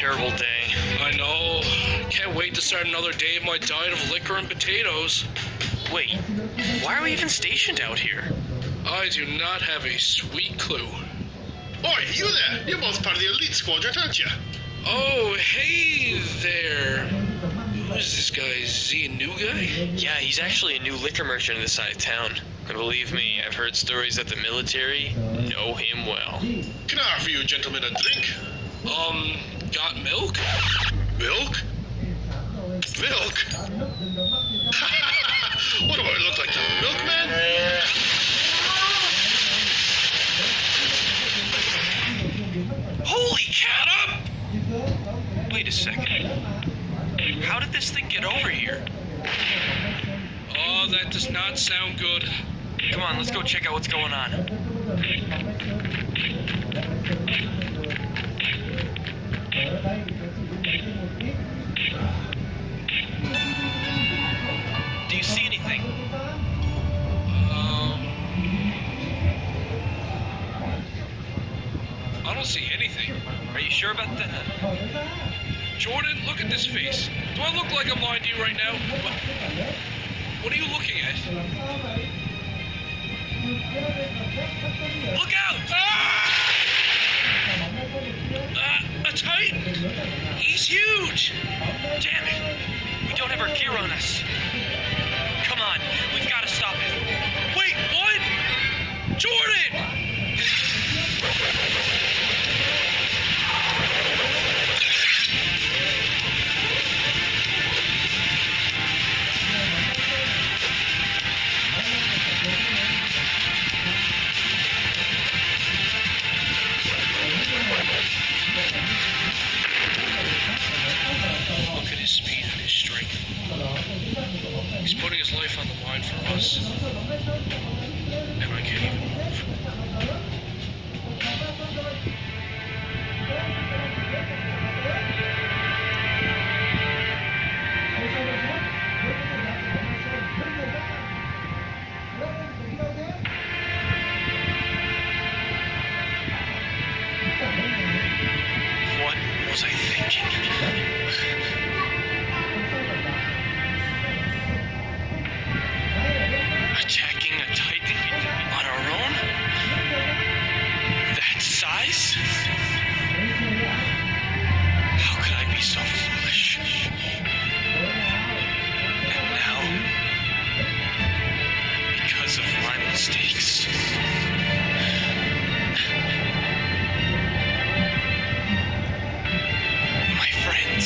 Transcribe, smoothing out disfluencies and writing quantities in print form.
terrible day. I know. Can't wait to start another day of my diet of liquor and potatoes. Wait, why are we even stationed out here? I do not have a sweet clue. Oi, you there! You're both part of the elite squadron, aren't you? Oh, hey there. Who's this guy? Is he a new guy? Yeah, he's actually a new liquor merchant in this side of town. And believe me, I've heard stories that the military know him well. Can I offer you gentlemen a drink? Got milk? Milk? Milk? What do I look like, the milkman? Holy cat up! Wait a second. How did this thing get over here? Oh, that does not sound good. Come on, let's go check out what's going on. Do you see anything? I don't see anything. Are you sure about that? Jordan, look at this face. Do I look like I'm lying to you right now? What are you looking at? Look out! A Titan! He's huge! Damn it! We don't have our gear on us. Come on, we've got to stop it. Wait, what? Jordan! Look at his speed and his strength. He's putting his life on the line for us. And I can't even move. What was I thinking? Attacking a Titan on our own? That size? How could I be so foolish? And now, because of my mistakes, my friends